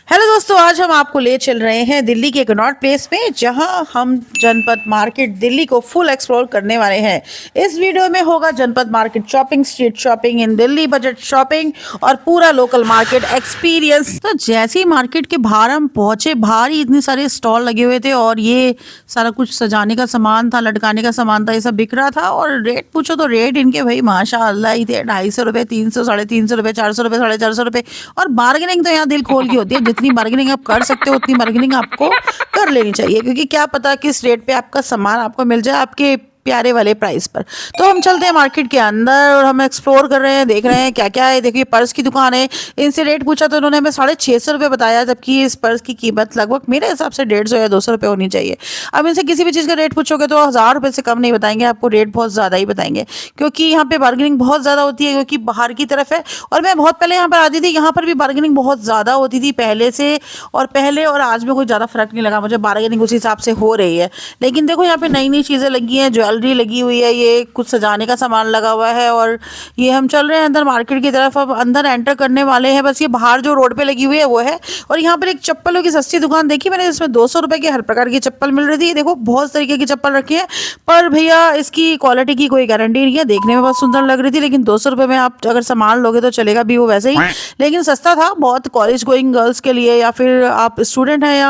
Hello दोस्तों, आज हम आपको ले चल रहे हैं दिल्ली के कनॉट प्लेस में, जहां हम जनपद मार्केट दिल्ली को फुल एक्सप्लोर करने वाले हैं। इस वीडियो में होगा जनपद मार्केट शॉपिंग, स्ट्रीट शॉपिंग इन दिल्ली, बजट शॉपिंग और पूरा लोकल मार्केट एक्सपीरियंस। तो जैसे ही मार्केट के बाहर हम पहुंचे, बाहर ही इतने सारे स्टॉल लगे हुए थे और ये सारा कुछ सजाने का सामान था, लटकाने का सामान था, ये सब बिक रहा था। और रेट पूछो तो रेट इनके भाई माशाअल्लाह ही थे। 250 रुपये, 300, 350 रुपये, 400 रुपये, 450 रुपये। और बार्गेनिंग तो यहाँ दिल खोल की होती है। जितनी बार्गेनिंग आप कर सकते हो उतनी बार्गेनिंग आपको कर लेनी चाहिए, क्योंकि क्या पता किस रेट पे आपका सामान आपको मिल जाए आपके प्यारे वाले प्राइस पर। तो हम चलते हैं मार्केट के अंदर और हम एक्सप्लोर कर रहे हैं, देख रहे हैं क्या क्या है। देखिए पर्स की दुकान है। इनसे रेट पूछा तो उन्होंने हमें 650 रुपये बताया, जबकि इस पर्स की कीमत लगभग मेरे हिसाब से 150 या 200 रुपये होनी चाहिए। अब इनसे किसी भी चीज़ का रेट पूछोगे तो 1000 रुपये से कम नहीं बताएंगे, आपको रेट बहुत ज़्यादा ही बताएंगे, क्योंकि यहाँ पे बार्गेनिंग बहुत ज़्यादा होती है, क्योंकि बाहर की तरफ है। और मैं बहुत पहले यहाँ पर आती थी, यहाँ पर भी बार्गेनिंग बहुत ज़्यादा होती थी पहले से, और पहले और आज में कोई ज़्यादा फर्क नहीं लगा मुझे। बार्गेनिंग उस हिसाब से हो रही है। लेकिन देखो यहाँ पे नई नई चीज़ें लगी हैं, ज्वेलरी लगी हुई है, ये कुछ सजाने का सामान लगा हुआ है। और ये हम चल रहे हैं अंदर मार्केट की तरफ, अब अंदर एंटर करने वाले हैं। बस ये बाहर जो रोड पे लगी हुई है वो है। और यहाँ पर एक चप्पलों की सस्ती दुकान देखी मैंने, जिसमें 200 रुपए की हर प्रकार की चप्पल मिल रही थी। देखो बहुत तरीके की चप्पल रखी है, पर भैया इसकी क्वालिटी की कोई गारंटी नहीं है। देखने में बहुत सुंदर लग रही थी, लेकिन 200 रुपये में आप अगर सामान लोगे तो चलेगा भी वो वैसे ही, लेकिन सस्ता था बहुत। कॉलेज गोइंग गर्ल्स के लिए, या फिर आप स्टूडेंट हैं, या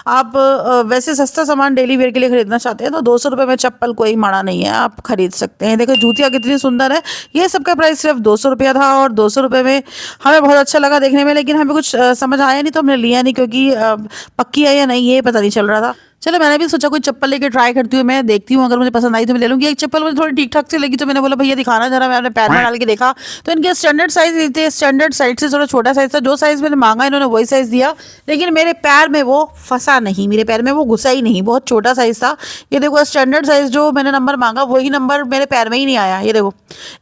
आप वैसे सस्ता सामान डेली वेयर के लिए खरीदना चाहते हैं, तो 200 रुपये में चप्पल कोई माड़ा नहीं है, आप खरीद सकते हैं। देखो जूतियाँ कितनी सुंदर है। ये सबका प्राइस सिर्फ 200 रुपया था, और 200 रुपये में हमें बहुत अच्छा लगा देखने में, लेकिन हमें कुछ समझ आया नहीं तो हमने लिया नहीं, क्योंकि पक्की है या नहीं ये पता नहीं चल रहा था। चलो मैंने भी सोचा कोई चप्पल लेके ट्राई करती हूँ, मैं देखती हूँ, अगर मुझे पसंद आई तो मैं ले लूँगी। एक चप्पल मुझे थोड़ी ठीक ठाक से लगी, तो मैंने बोला भैया दिखाना जरा। मैंने पैर में डाल के देखा तो इनके स्टैंडर्ड साइज थे, स्टैंडर्ड साइज से थोड़ा छोटा साइज था। जो साइज मैंने मांगा इन्होंने वही साइज दिया, लेकिन मेरे पैर में वो फंसा नहीं, मेरे पैर में वो घुसा ही नहीं, बहुत छोटा साइज था। ये देखो स्टैंडर्ड साइज जो मैंने नंबर मांगा वही नंबर मेरे पैर में ही नहीं आया। ये देखो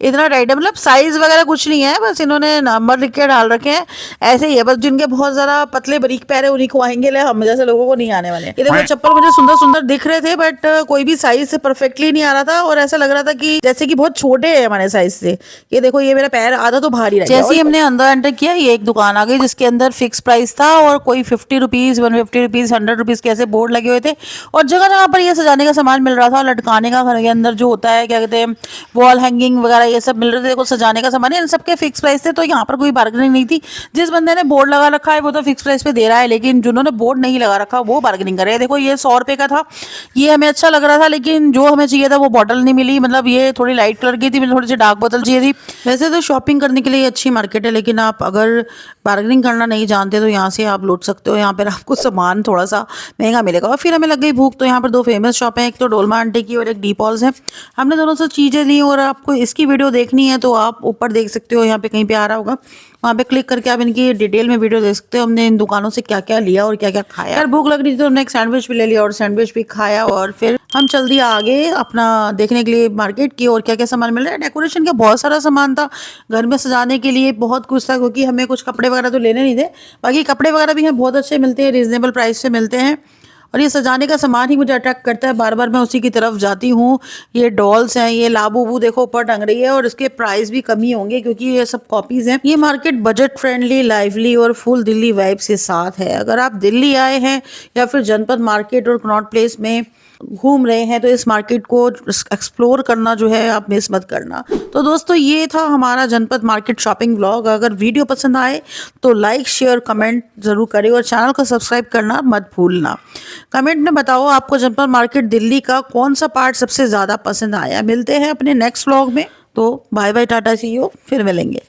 इतना टाइट है, मतलब साइज वगैरह कुछ नहीं है, बस इन्होंने नंबर लिख के डाल रखे हैं, ऐसे ही है। बस जिनके बहुत ज़्यादा पतले बारीक पैर है उन्हीं को आएंगे, हम जैसे लोगों को नहीं आने वाले। ये देखो चप्पल मुझे सुंदर सुंदर दिख रहे थे, बट कोई भी साइज से परफेक्टली नहीं आ रहा था, और ऐसा लग रहा था कि जैसे कि बहुत छोटे हैं हमारे साइज से। ये देखो ये मेरा पैर आधा तो भारी रह गया। जैसे ही हमने अंदर एंटर किया, ये एक दुकान आ गई जिसके अंदर फिक्स प्राइस था, और कोई 50 रुपीज, 150 रुपीज, 100 रुपीज के ऐसे बोर्ड लगे हुए थे। और जगह जगह पर ये सजाने का सामान मिल रहा था, लटकाने का, घर के अंदर जो होता है क्या कहते हैं वॉल हैंगिंग वगैरह, ये सब मिल रहे थे। देखो सजाने का सामान है, इन सबके फिक्स प्राइस थे, तो यहाँ पर कोई बार्गेनिंग नहीं थी। जिस बंदे ने बोर्ड लगा रखा है वो तो फिक्स प्राइस पे दे रहा है, लेकिन जिन्होंने बोर्ड नहीं लगा रखा वो बार्गेनिंग कर रहे हैं। देखो ये 100 रुपये का था, ये हमें अच्छा लग रहा था, लेकिन जो हमें चाहिए था वो बॉटल नहीं मिली। मतलब ये थोड़ी लाइट कलर की थी, मुझे थोड़ी सी डार्क बोतल चाहिए थी। वैसे तो शॉपिंग करने के लिए अच्छी मार्केट है, लेकिन आप अगर बार्गेनिंग करना नहीं जानते तो यहाँ से आप लूट सकते हो। यहाँ पर आपको सामान थोड़ा सा महंगा मिलेगा। और फिर हमें लग गई भूख, तो यहाँ पर 2 फेमस शॉप हैं, एक तो डोलमा आंटी की और एक डीपॉल्स है। हमने दोनों से चीज़ें ली, और आपको इसकी वीडियो देखनी है तो आप ऊपर देख सकते हो, यहाँ पे कहीं पे आ रहा होगा, वहाँ पे क्लिक करके आप इनकी डिटेल में वीडियो देख सकते हो। हमने इन दुकानों से क्या क्या लिया और क्या क्या खाया। यार भूख लग रही थी तो हमने एक सैंडविच भी ले लिया और सैंडविच भी खाया, और फिर हम चल दिया आगे अपना देखने के लिए मार्केट की, और क्या क्या सामान मिल रहा है। डेकोरेशन का बहुत सारा सामान था, घर में सजाने के लिए बहुत कुछ था, क्योंकि हमें कुछ कपड़े वगैरह तो लेने नहीं थे। बाकी कपड़े वगैरह भी हैं, बहुत अच्छे मिलते हैं, रीजनेबल प्राइस से मिलते हैं। और ये सजाने का सामान ही मुझे अट्रैक्ट करता है, बार बार मैं उसी की तरफ जाती हूँ। ये डॉल्स हैं, ये लाबूबू देखो ऊपर टंग रही है, और इसके प्राइस भी कम ही होंगे क्योंकि ये सब कॉपीज हैं। ये मार्केट बजट फ्रेंडली, लाइवली और फुल दिल्ली वाइब्स के साथ है। अगर आप दिल्ली आए हैं या फिर जनपद मार्केट और कनॉट प्लेस में घूम रहे हैं तो इस मार्केट को एक्सप्लोर करना जो है आप मिस मत करना। तो दोस्तों ये था हमारा जनपद मार्केट शॉपिंग व्लॉग। अगर वीडियो पसंद आए तो लाइक, शेयर, कमेंट जरूर करें, और चैनल को सब्सक्राइब करना मत भूलना। कमेंट में बताओ आपको जनपद मार्केट दिल्ली का कौन सा पार्ट सबसे ज़्यादा पसंद आया। मिलते हैं अपने नेक्स्ट व्लॉग में, तो bye bye, tata, see you, फिर मिलेंगे।